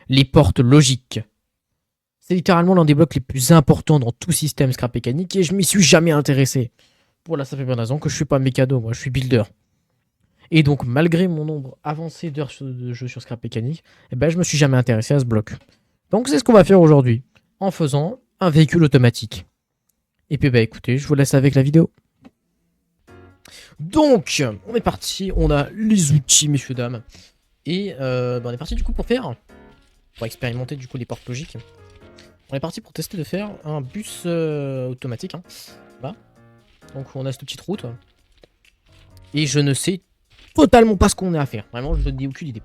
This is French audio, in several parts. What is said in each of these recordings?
les portes logiques. C'est littéralement l'un des blocs les plus importants dans tout système scrap mécanique et je m'y suis jamais intéressé. Pour la simple et bonne raison que je suis pas mécano, moi je suis builder. Et donc malgré mon nombre avancé d'heures de jeu sur scrap mécanique, eh ben, je me suis jamais intéressé à ce bloc. Donc c'est ce qu'on va faire aujourd'hui, en faisant un véhicule automatique. Et puis bah écoutez, je vous laisse avec la vidéo. Donc, on est parti, on a les outils, messieurs, dames. Et on est parti du coup pour expérimenter du coup les portes logiques. On est parti pour tester de faire un bus automatique. Hein. Voilà. Donc on a cette petite route. Et je ne sais totalement pas ce qu'on a à faire. Vraiment, je n'ai aucune idée.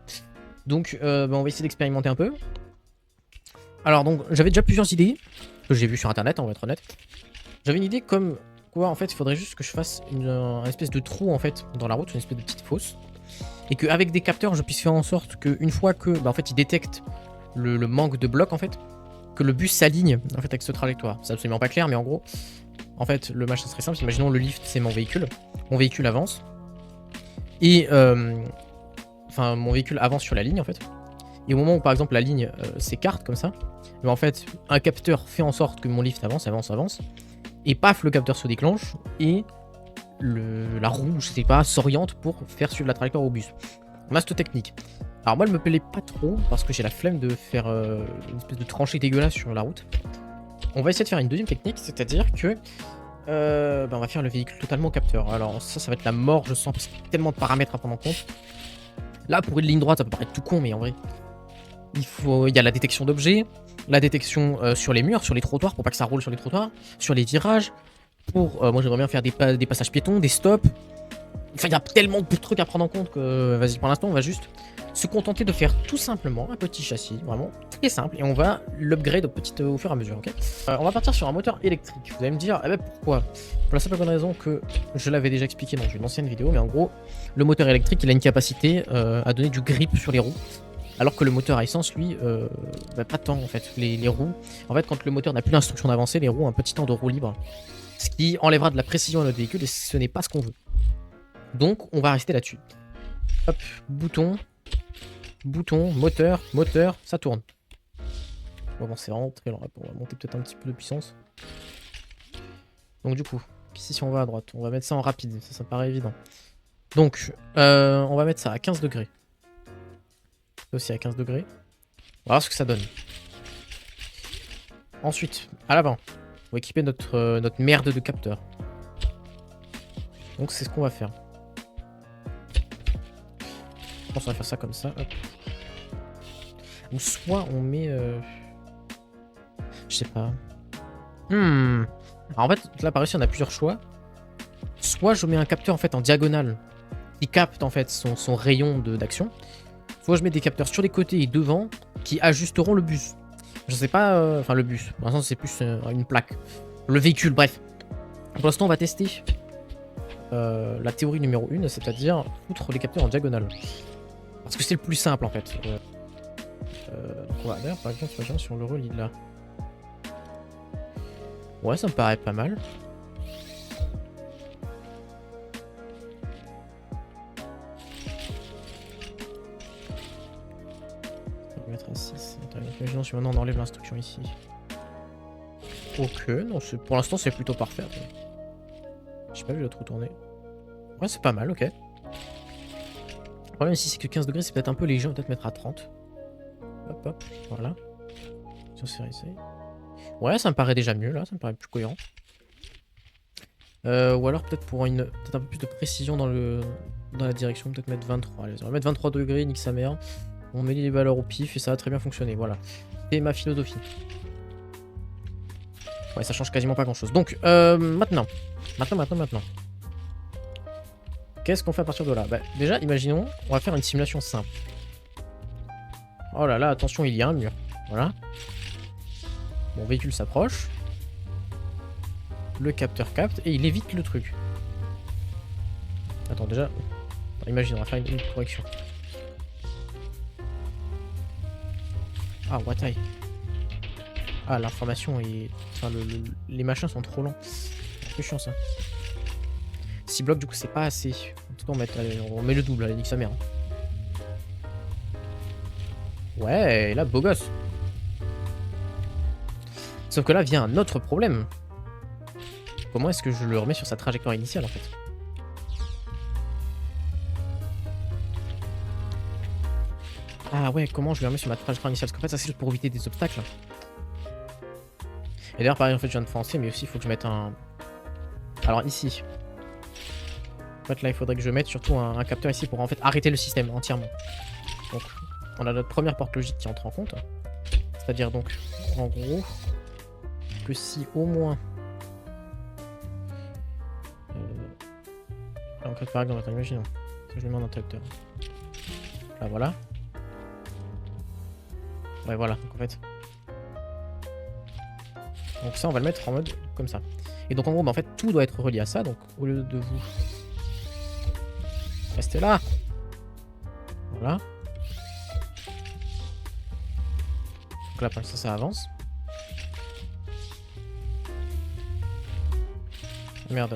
Donc on va essayer d'expérimenter un peu. Alors donc, j'avais déjà plusieurs idées que j'ai vues sur internet, on va être honnête. J'avais une idée comme quoi en fait il faudrait juste que je fasse une espèce de trou en fait dans la route, une espèce de petite fosse. Et qu'avec des capteurs je puisse faire en sorte qu'une fois que en fait ils détectent le manque de blocs en fait, que le bus s'aligne en fait avec ce trajectoire. C'est absolument pas clair mais en gros, en fait le machin serait simple, imaginons le lift c'est mon véhicule avance. Et enfin mon véhicule avance sur la ligne en fait. Et au moment où par exemple la ligne s'écarte comme ça, mais en fait un capteur fait en sorte que mon lift avance. Et paf, le capteur se déclenche et la roue, je sais pas, s'oriente pour faire suivre la trajectoire au bus. On a cette technique. Alors moi, elle me plaît pas trop parce que j'ai la flemme de faire une espèce de tranchée dégueulasse sur la route. On va essayer de faire une deuxième technique, c'est-à-dire que on va faire le véhicule totalement capteur. Alors ça va être la mort, je sens, parce qu'il y a tellement de paramètres à prendre en compte. Là, pour une ligne droite, ça peut paraître tout con, mais en vrai, il y a la détection d'objets, la détection sur les murs, sur les trottoirs, pour pas que ça roule sur les trottoirs, sur les virages, moi j'aimerais bien faire des passages piétons, des stops. Enfin, il y a tellement de trucs à prendre en compte que, vas-y, pour l'instant, on va juste se contenter de faire tout simplement un petit châssis, vraiment très simple, et on va l'upgrade au fur et à mesure, ok. On va partir sur un moteur électrique. Vous allez me dire, eh ben pourquoi? Pour la simple bonne raison que je l'avais déjà expliqué dans une ancienne vidéo, mais en gros, le moteur électrique, il a une capacité à donner du grip sur les roues. Alors que le moteur à essence, lui, pas tant en fait. Les roues, en fait, quand le moteur n'a plus d'instruction d'avancer, les roues ont un petit temps de roue libre. Ce qui enlèvera de la précision à notre véhicule et ce n'est pas ce qu'on veut. Donc, on va rester là-dessus. Hop, bouton, moteur, ça tourne. Bon, c'est vraiment très lent. On va monter peut-être un petit peu de puissance. Donc, du coup, ici, si on va à droite, on va mettre ça en rapide. Ça me paraît évident. Donc, on va mettre ça à 15 degrés. Aussi à 15 degrés. On va voir ce que ça donne. Ensuite, à l'avant, on va équiper notre merde de capteur. Donc c'est ce qu'on va faire. Je pense qu'on va faire ça comme ça. Hop. Ou soit on met... je sais pas. Alors en fait, là par ici on a plusieurs choix. Soit je mets un capteur en fait en diagonale qui capte en fait son rayon d'action. Soit je mets des capteurs sur les côtés et devant qui ajusteront le bus. Je sais pas, enfin le bus. Pour l'instant c'est plus une plaque. Le véhicule, bref. Pour l'instant on va tester la théorie numéro 1, c'est-à-dire foutre les capteurs en diagonale. Parce que c'est le plus simple en fait. Donc on va d'ailleurs par exemple si on le relie là. Ouais, ça me paraît pas mal. On va mettre à 6. Imaginons si maintenant on enlève l'instruction ici. Ok, non, pour l'instant c'est plutôt parfait. J'ai pas vu l'autre tourner. Ouais, c'est pas mal, ok. Le problème ici c'est que 15 degrés c'est peut-être un peu léger, on va peut-être mettre à 30. Hop hop, voilà. Sur série. Ouais, ça me paraît déjà mieux là, ça me paraît plus cohérent. Ou alors peut-être pour peut-être un peu plus de précision dans la direction, peut-être mettre 23. Allez, on va mettre 23 degrés, nique sa mère. On met les valeurs au pif et ça va très bien fonctionner, voilà. C'est ma philosophie. Ouais, ça change quasiment pas grand-chose. Donc, maintenant. Qu'est-ce qu'on fait à partir de là? Bah, déjà, imaginons, on va faire une simulation simple. Oh là là, attention, il y a un mur. Voilà. Mon véhicule s'approche. Le capteur capte et il évite le truc. Attends, déjà... Imagine, on va faire une correction. Ah, Watai. Ah, l'information est... Enfin, les machins sont trop lents. C'est chiant, ça. 6 blocs, du coup, c'est pas assez. En tout cas, on met le double, allez, nique sa mère. Ouais, et là, beau gosse. Sauf que là vient un autre problème. Comment est-ce que je le remets sur sa trajectoire initiale en fait? Ah ouais, comment je le remets sur ma trajectoire initiale? Parce qu'en fait, ça c'est juste pour éviter des obstacles. Et d'ailleurs, pareil, en fait, je viens de foncer, mais aussi il faut que je mette un. Alors ici. En fait, là, il faudrait que je mette surtout un capteur ici pour en fait arrêter le système entièrement. Donc, on a notre première porte logique qui entre en compte. C'est-à-dire donc, en gros, que si au moins. En fait, par exemple, attends, imaginons que je lui mets un interrupteur. Là, voilà. Ouais, voilà, donc en fait. Donc ça, on va le mettre en mode comme ça. Et donc en gros, bah, en fait, tout doit être relié à ça. Donc au lieu de vous rester là. Voilà. Donc là, pour l'instant, ça avance. Merde.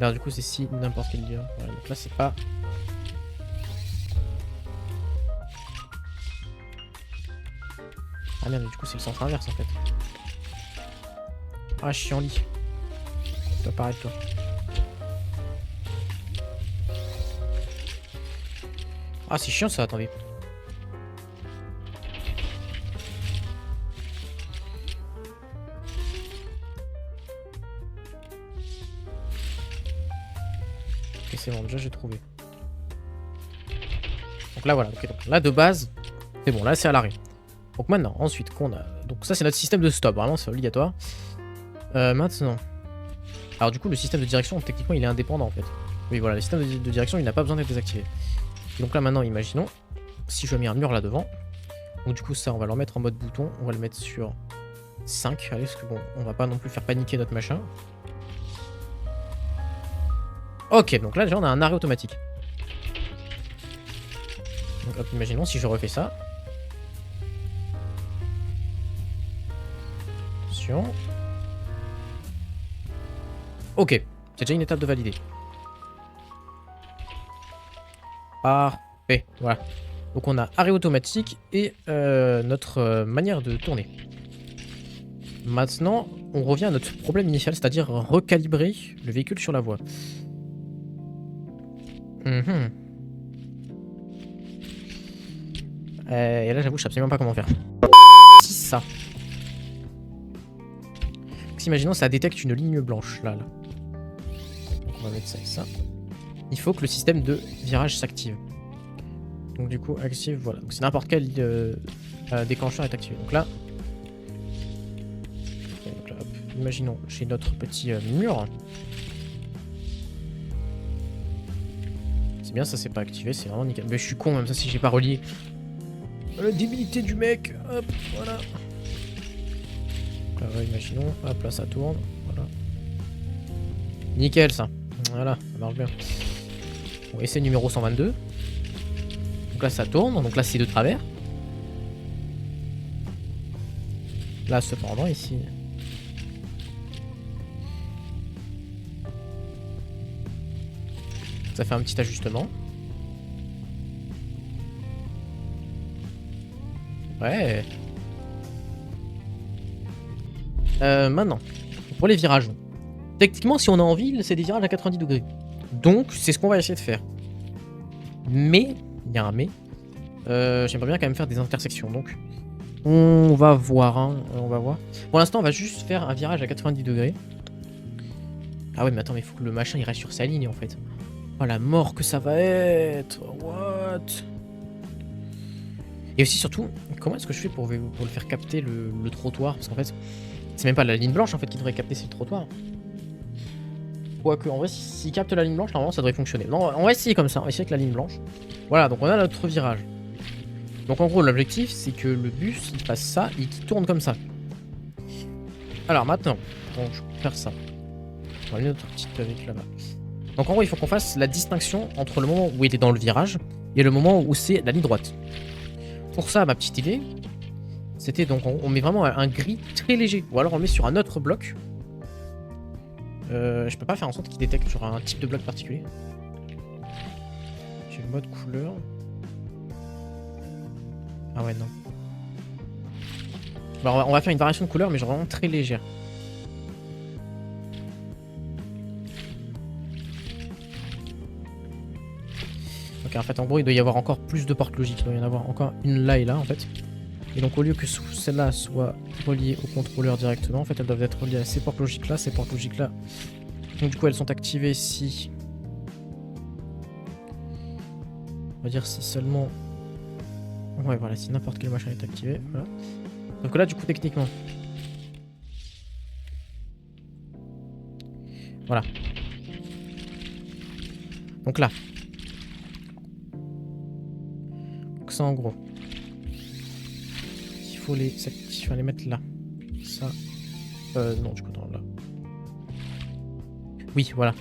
Alors du coup, c'est si n'importe quel lien. Voilà, donc là, c'est pas. Ah merde, du coup, c'est le sens inverse en fait. Ah, je suis en lit. Tu dois paraître toi. Ah, c'est chiant ça, attendez. Ok, c'est bon, déjà j'ai trouvé. Donc là, voilà. Okay, donc là, de base, c'est bon, là, c'est à l'arrêt. Donc maintenant, ensuite, qu'on a. Donc ça, c'est notre système de stop, vraiment, c'est obligatoire. Maintenant. Alors, du coup, le système de direction, techniquement, il est indépendant en fait. Oui, voilà, le système de direction, il n'a pas besoin d'être désactivé. Donc là, maintenant, imaginons si je mets un mur là devant. Donc, du coup, ça, on va le remettre en mode bouton. On va le mettre sur 5. Allez, parce que bon, on va pas non plus faire paniquer notre machin. Ok, donc là, déjà, on a un arrêt automatique. Donc, hop, imaginons si je refais ça. Attention. Ok, c'est déjà une étape de valider. Parfait, voilà. Donc on a arrêt automatique et notre manière de tourner. Maintenant, on revient à notre problème initial, c'est-à-dire recalibrer le véhicule sur la voie. Et là, j'avoue, je sais absolument pas comment faire. Si ça. Donc, imaginons, ça détecte une ligne blanche, là. Donc, on va mettre ça et ça. Il faut que le système de virage s'active. Donc du coup, active, voilà. Donc si n'importe quel déclencheur est activé. Donc là, hop, imaginons, j'ai notre petit mur. C'est bien, ça c'est pas activé, c'est vraiment nickel. Mais je suis con même ça si j'ai pas relié. La débilité du mec, hop, voilà. Donc là, imaginons, hop là ça tourne, voilà. Nickel ça, voilà, ça marche bien. Bon, essai numéro 122. Donc là ça tourne, donc là c'est de travers. Là cependant ici. Ça fait un petit ajustement. Ouais. Maintenant, pour les virages. Techniquement, si on a envie, c'est des virages à 90 degrés. Donc, c'est ce qu'on va essayer de faire. Mais, il y a un mais. J'aimerais bien quand même faire des intersections. Donc, on va voir. Hein, on va voir. Pour l'instant, on va juste faire un virage à 90 degrés. Ah ouais, mais attends, mais il faut que le machin il reste sur sa ligne en fait. Oh la mort que ça va être. What? Et aussi surtout, comment est-ce que je fais pour le faire capter le trottoir? Parce qu'en fait, c'est même pas la ligne blanche en fait qui devrait capter, c'est le trottoir. Quoique, en vrai, s'il capte la ligne blanche, normalement ça devrait fonctionner. Non, on va essayer comme ça, on va essayer avec la ligne blanche. Voilà, donc on a notre virage. Donc en gros, l'objectif, c'est que le bus, il fasse ça et qu'il tourne comme ça. Alors maintenant, donc, je vais faire ça. On va aller notre petite avec là-bas. Donc en gros, il faut qu'on fasse la distinction entre le moment où il est dans le virage et le moment où c'est la ligne droite. Pour ça, ma petite idée, c'était donc on met vraiment un gris très léger. Ou alors on met sur un autre bloc. Je peux pas faire en sorte qu'il détecte sur un type de bloc particulier. J'ai le mode couleur. Ah ouais, non. Bah, on va faire une variation de couleur, mais genre vraiment très légère. Ok, en fait, en gros, il doit y avoir encore plus de portes logiques. Il doit y en avoir encore une là et là, en fait. Et donc, au lieu que celle-là soit reliée au contrôleur directement, en fait, elles doivent être reliées à ces portes logiques-là, ces portes logiques-là. Donc, du coup, elles sont activées si... On va dire si seulement... Ouais, voilà, si n'importe quel machin est activé. Voilà. Donc là, du coup, techniquement... Voilà. Donc là. Donc ça, en gros. Il faut les mettre là. Ça... non, du coup, non, là. Oui, voilà.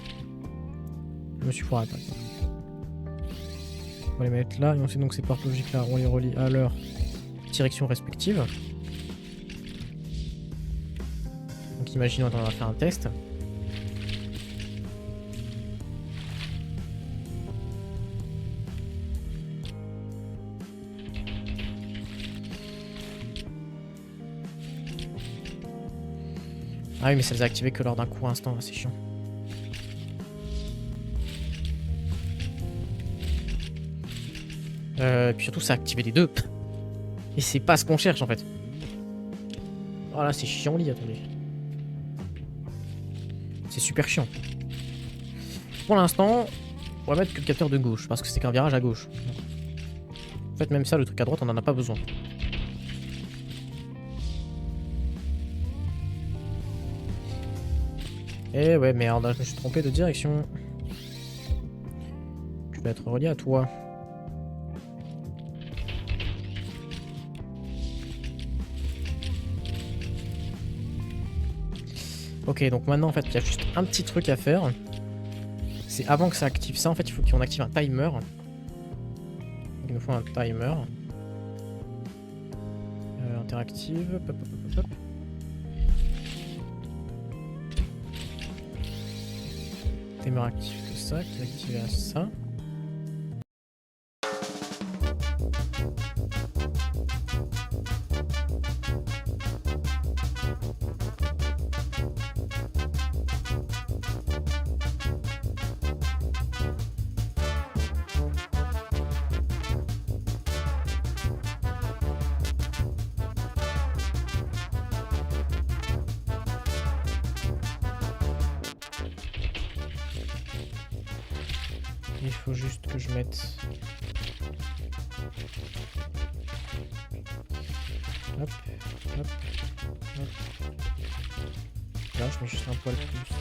Je me suis foiré, par exemple. On va les mettre là, et ensuite, donc, ces portes logiques-là, on les relie à leur direction respective. Donc, imaginons qu'on va faire un test. Ah oui, mais ça les a activés que lors d'un court instant, c'est chiant. Puis surtout, ça a activé les deux. Et c'est pas ce qu'on cherche en fait. Oh là, c'est chiant, lit, attendez. C'est super chiant. Pour l'instant, on va mettre que le capteur de gauche, parce que c'est qu'un virage à gauche. En fait, même ça, le truc à droite, on en a pas besoin. Eh ouais, merde, je me suis trompé de direction. Tu vas être relié à toi. Ok, donc maintenant, en fait, il y a juste un petit truc à faire. C'est avant que ça active ça, en fait, il faut qu'on active un timer. Il nous faut un timer. Interactive. Hop, hop, hop, hop. Timer actif que ça, qui est activé à ça. Il faut juste que je mette... Hop, hop, hop. Là, je mets juste un poil plus.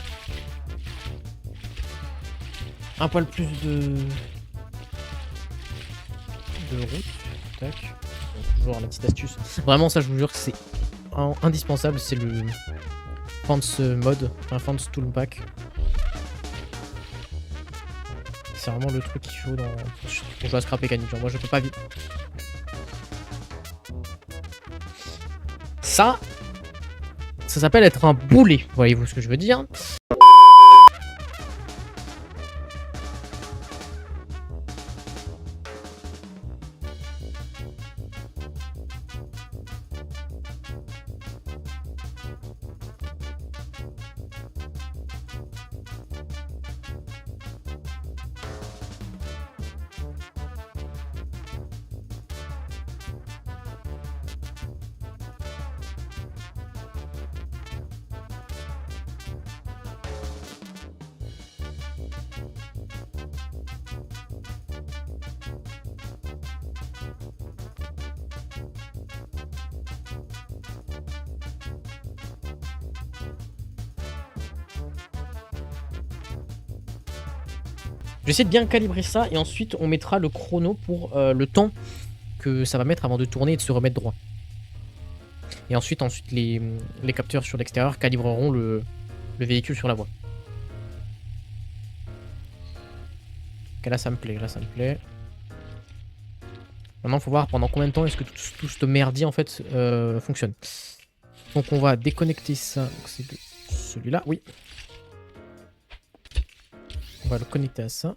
Un poil plus de route. Tac. Donc, toujours la petite astuce. Vraiment, ça, je vous jure que c'est indispensable. C'est le Fence mode, enfin Fence Toolpack. C'est vraiment le truc qu'il faut dans... On joue à scrap mécanique, genre moi je peux pas vite. Ça s'appelle être un boulet, voyez-vous ce que je veux dire? Je vais essayer de bien calibrer ça et ensuite on mettra le chrono pour le temps que ça va mettre avant de tourner et de se remettre droit. Et ensuite les capteurs sur l'extérieur calibreront le véhicule sur la voie. Ok, là ça me plaît, là ça me plaît. Maintenant il faut voir pendant combien de temps est-ce que tout ce merdier en fait fonctionne. Donc on va déconnecter ça, c'est celui-là, oui. va le connecter à ça.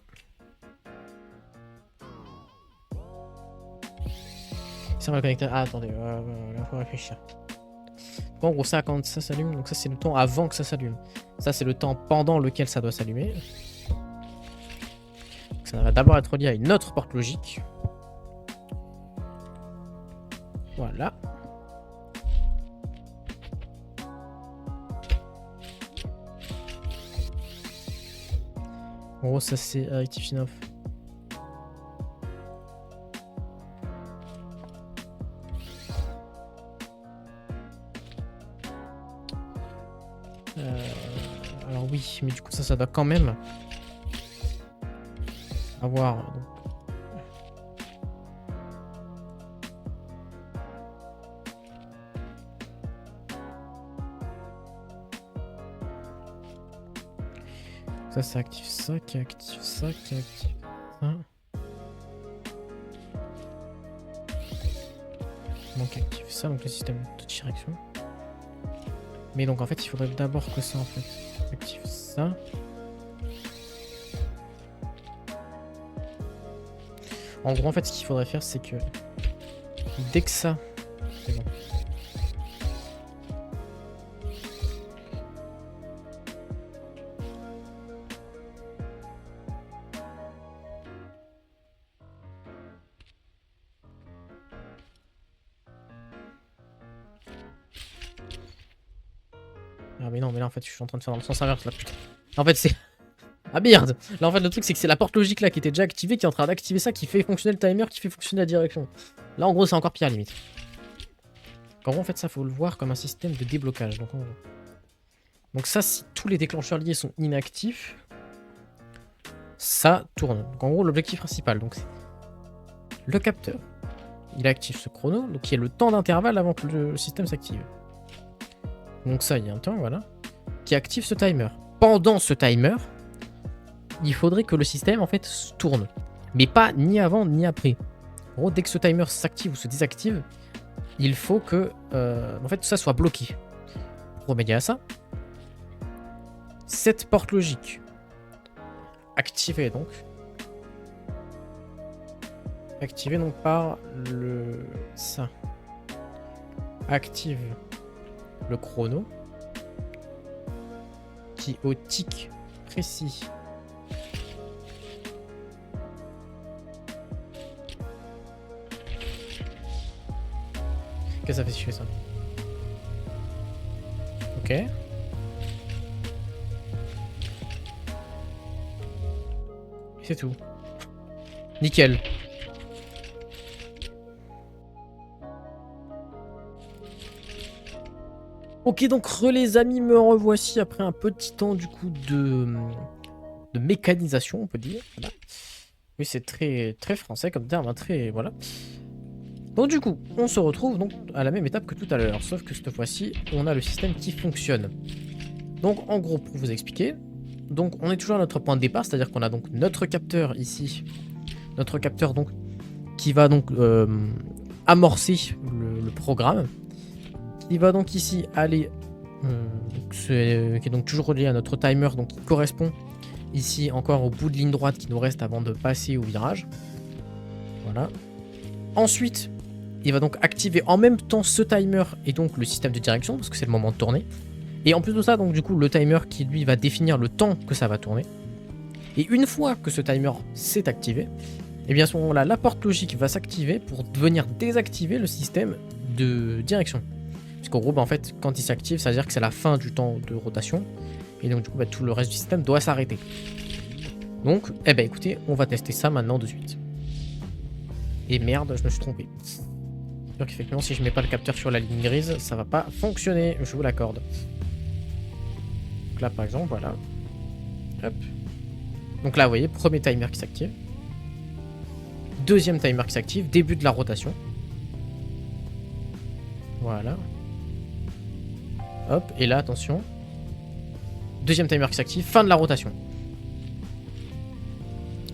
Ça va le connecter. Ah, attendez, il faut réfléchir. En gros, ça, quand ça s'allume, donc ça, c'est le temps avant que ça s'allume. Ça, c'est le temps pendant lequel ça doit s'allumer. Ça va d'abord être relié à une autre porte logique. Voilà. En gros, ça, c'est rectifier off. Alors oui, mais du coup ça doit quand même avoir... Donc... Ça active ça, qui active ça, qui active ça. Donc active ça, donc le système de direction. Mais donc en fait il faudrait d'abord que ça en fait active ça. En gros en fait ce qu'il faudrait faire c'est que dès que ça... C'est bon. Ah mais non mais là en fait je suis en train de faire dans le sens inverse là putain. En fait c'est... Ah merde. Là en fait le truc c'est que c'est la porte logique là qui était déjà activée qui est en train d'activer ça qui fait fonctionner le timer qui fait fonctionner la direction. Là en gros c'est encore pire limite. En gros en fait ça faut le voir comme un système de déblocage. Donc ça si tous les déclencheurs liés sont inactifs, ça tourne. Donc en gros l'objectif principal donc c'est le capteur. Il active ce chrono donc il y a le temps d'intervalle avant que le système s'active. Donc ça il y a un temps voilà qui active ce timer. Pendant ce timer, il faudrait que le système en fait tourne. Mais pas ni avant ni après. En gros, dès que ce timer s'active ou se désactive, il faut que en fait tout ça soit bloqué. Pour remédier à ça, cette porte logique activée donc. Activée donc par le... ça. Active le chrono. Qui au tic précis qu'est-ce que ça fait si je fais ça? Ok. C'est tout. Nickel. Ok donc les amis, me revoici après un petit temps du coup de mécanisation on peut dire. Voilà. Oui c'est très français comme terme, hein, très voilà. Donc du coup, on se retrouve donc à la même étape que tout à l'heure, sauf que cette fois-ci, on a le système qui fonctionne. Donc en gros, pour vous expliquer, donc on est toujours à notre point de départ, c'est-à-dire qu'on a donc notre capteur ici, notre capteur donc qui va donc amorcer le programme, qui va donc ici aller, qui est donc toujours relié à notre timer, donc qui correspond ici encore au bout de ligne droite qui nous reste avant de passer au virage. Voilà. Ensuite, il va donc activer en même temps ce timer et donc le système de direction parce que c'est le moment de tourner. Et en plus de ça, donc du coup, le timer qui lui va définir le temps que ça va tourner. Et une fois que ce timer s'est activé, et bien à ce moment-là, la porte logique va s'activer pour venir désactiver le système de direction. Parce qu'en gros, bah, en fait, quand il s'active, ça veut dire que c'est la fin du temps de rotation. Et donc du coup, bah, tout le reste du système doit s'arrêter. Donc, eh ben écoutez, on va tester ça maintenant de suite. Et merde, je me suis trompé. Donc effectivement, si je mets pas le capteur sur la ligne grise, ça va pas fonctionner, je vous l'accorde. Donc là, par exemple, voilà. Hop. Donc là, vous voyez, premier timer qui s'active. Deuxième timer qui s'active, début de la rotation. Voilà. Hop, et là, attention. Deuxième timer qui s'active, fin de la rotation.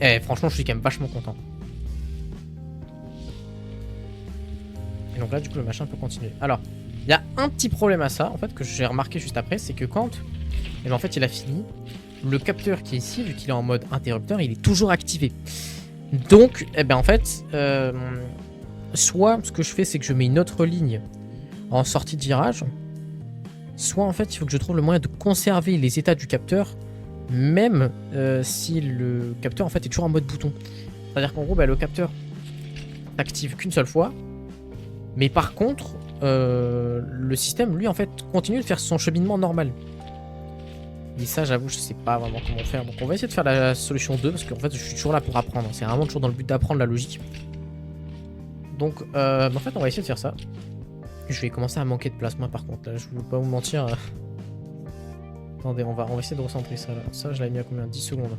Eh, franchement, je suis quand même vachement content. Et donc là, du coup, le machin peut continuer. Alors, il y a un petit problème à ça, en fait, que j'ai remarqué juste après, c'est que quand, eh ben, en fait, il a fini, le capteur qui est ici, vu qu'il est en mode interrupteur, il est toujours activé. Donc, eh ben en fait, soit ce que je fais, c'est que je mets une autre ligne en sortie de virage, soit en fait, il faut que je trouve le moyen de conserver les états du capteur, même si le capteur en fait est toujours en mode bouton. C'est-à-dire qu'en gros, bah, le capteur s'active qu'une seule fois, mais par contre, le système, lui, en fait, continue de faire son cheminement normal. Et ça, j'avoue, je sais pas vraiment comment faire. Donc on va essayer de faire la solution 2, parce qu'en fait, je suis toujours là pour apprendre. C'est vraiment toujours dans le but d'apprendre la logique. Donc, en fait, on va essayer de faire ça. Je vais commencer à manquer de place, moi, par contre. Là, je veux pas vous mentir. Attendez, on va essayer de recentrer ça, là. Ça, je l'avais mis à combien? 10 secondes.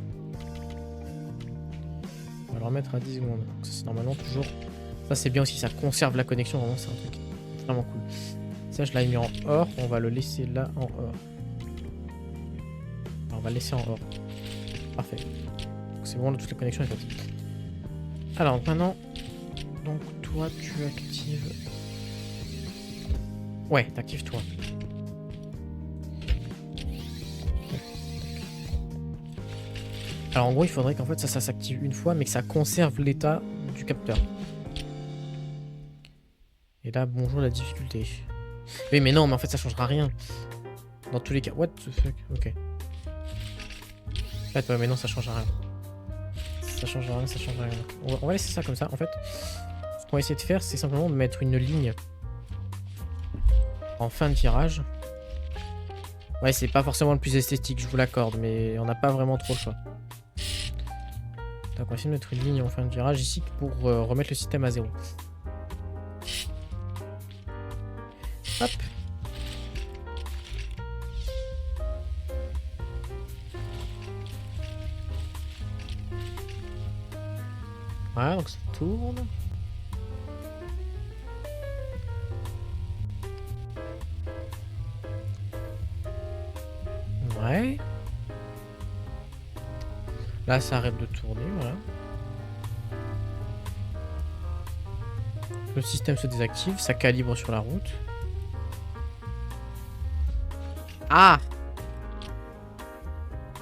On va le remettre à 10 secondes. Donc ça, c'est normalement toujours... Ça, c'est bien aussi. Ça conserve la connexion. Vraiment, c'est un truc vraiment cool. Ça, je l'avais mis en or. On va le laisser là en or. On va le laisser en or. Parfait. C'est bon, toutes les connexions sont faites. Alors, maintenant... Donc, toi, tu actives... Ouais, t'actives toi. Alors en gros, il faudrait qu'en fait ça s'active une fois, mais que ça conserve l'état du capteur. Et là, bonjour la difficulté. Oui, mais non, mais en fait ça changera rien. Dans tous les cas. What the fuck? Ok. En fait, ouais, mais non, ça changera rien. Ça changera rien, ça changera rien. On va laisser ça comme ça. En fait, ce qu'on va essayer de faire, c'est simplement de mettre une ligne en fin de virage. Ouais, c'est pas forcément le plus esthétique, je vous l'accorde, mais on n'a pas vraiment trop le choix. Donc on va essayer de mettre une ligne en fin de virage ici pour remettre le système à 0. Hop. Voilà, donc ça tourne. Ouais. Là, ça arrête de tourner, voilà. Le système se désactive, ça calibre sur la route. Ah!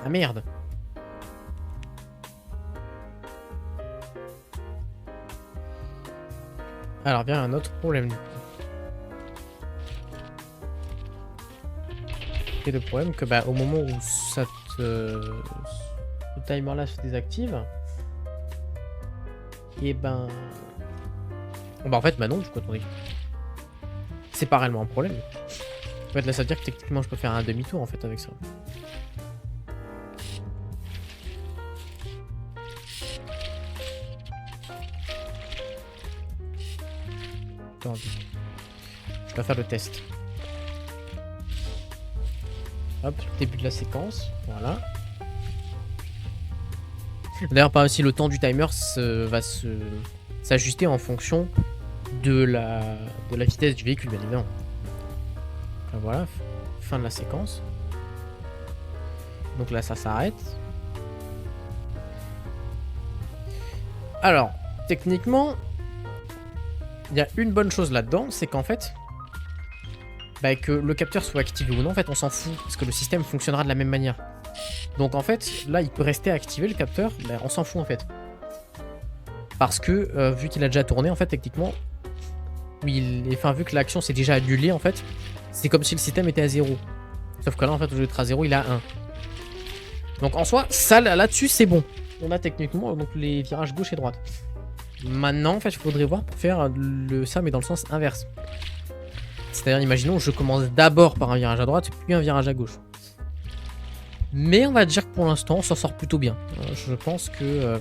Ah merde! Alors, bien un autre problème. Et le problème que, bah, au moment où ça te... le timer là se désactive, et ben... Bah en fait, bah non, du coup, attendez. C'est pas réellement un problème. En fait, là, ça veut dire que techniquement, je peux faire un demi-tour, en fait, avec ça. Attendez. Je dois faire le test. Hop, début de la séquence, voilà. D'ailleurs, par aussi, le temps du timer va s'ajuster en fonction de la vitesse du véhicule, bien évidemment. Donc, voilà, fin de la séquence. Donc là, ça s'arrête. Alors, techniquement, il y a une bonne chose là-dedans, c'est qu'en fait, bah, que le capteur soit activé ou non, en fait, on s'en fout, parce que le système fonctionnera de la même manière. Donc en fait, là, il peut rester activé le capteur, bah, on s'en fout en fait. Parce que, vu qu'il a déjà tourné, en fait, techniquement, enfin, vu que l'action s'est déjà annulée, en fait, c'est comme si le système était à 0. Sauf que là, en fait, au lieu d'être à 0, il est à 1. Donc en soi, ça, là-dessus, c'est bon. On a techniquement donc les virages gauche et droite. Maintenant, en fait, il faudrait voir pour faire ça, mais dans le sens inverse. C'est-à-dire, imaginons, je commence d'abord par un virage à droite, puis un virage à gauche. Mais on va dire que pour l'instant, on s'en sort plutôt bien. Je pense que...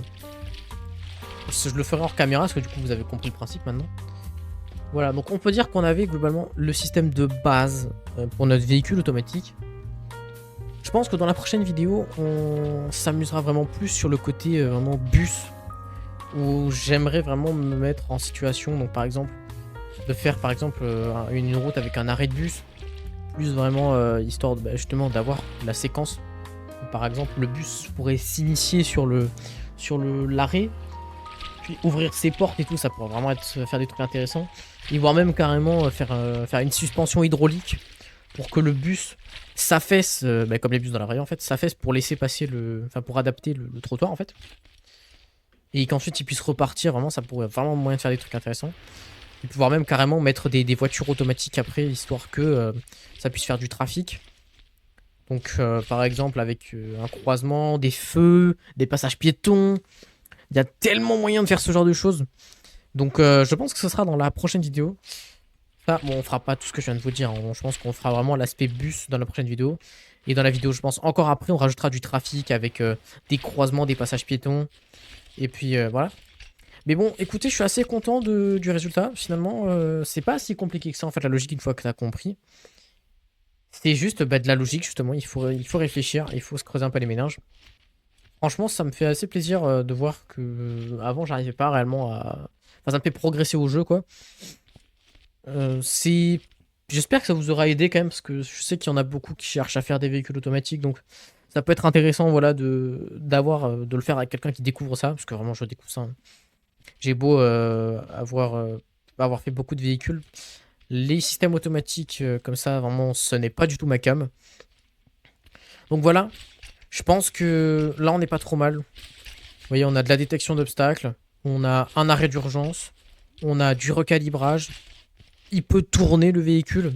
je le ferai hors caméra, parce que du coup, vous avez compris le principe maintenant. Voilà, donc on peut dire qu'on avait globalement le système de base pour notre véhicule automatique. Je pense que dans la prochaine vidéo, on s'amusera vraiment plus sur le côté vraiment bus, où j'aimerais vraiment me mettre en situation, donc par exemple, de faire par exemple une route avec un arrêt de bus, plus vraiment histoire de, justement d'avoir la séquence. Par exemple, le bus pourrait s'initier sur l'arrêt, puis ouvrir ses portes et tout, ça pourrait vraiment faire des trucs intéressants. Et voire même carrément faire une suspension hydraulique pour que le bus s'affaisse, comme les bus dans la vraie vie en fait, s'affaisse pour laisser passer enfin pour adapter le trottoir en fait. Et qu'ensuite ils puissent repartir, vraiment ça pourrait vraiment moyen de faire des trucs intéressants. Et pouvoir même carrément mettre des voitures automatiques après, histoire que ça puisse faire du trafic. Donc par exemple avec un croisement, des feux, des passages piétons. Il y a tellement moyen de faire ce genre de choses. Donc je pense que ce sera dans la prochaine vidéo. Ça, bon, on fera pas tout ce que je viens de vous dire. Je pense qu'on fera vraiment l'aspect bus dans la prochaine vidéo. Et dans la vidéo, je pense, encore après, on rajoutera du trafic avec des croisements, des passages piétons. Et puis voilà. Mais bon, écoutez, je suis assez content du résultat. Finalement, c'est pas si compliqué que ça, en fait, la logique, une fois que tu as compris. C'est juste de la logique, justement. Il faut réfléchir, il faut se creuser un peu les méninges. Franchement, ça me fait assez plaisir de voir que avant, j'arrivais pas réellement à... Enfin, ça me fait progresser au jeu, quoi. J'espère que ça vous aura aidé quand même, parce que je sais qu'il y en a beaucoup qui cherchent à faire des véhicules automatiques, donc ça peut être intéressant, voilà, de le faire avec quelqu'un qui découvre ça, parce que vraiment, je découvre ça, hein. J'ai beau avoir fait beaucoup de véhicules, les systèmes automatiques comme ça, vraiment, ce n'est pas du tout ma came. Donc voilà, je pense que là, on n'est pas trop mal. Vous voyez, on a de la détection d'obstacles, on a un arrêt d'urgence, on a du recalibrage, il peut tourner le véhicule.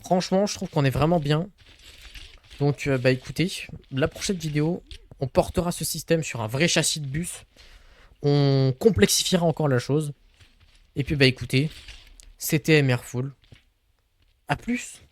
Franchement, je trouve qu'on est vraiment bien. Donc, écoutez, la prochaine vidéo, on portera ce système sur un vrai châssis de bus. On complexifiera encore la chose. Et puis, écoutez, c'était MRFull. A plus!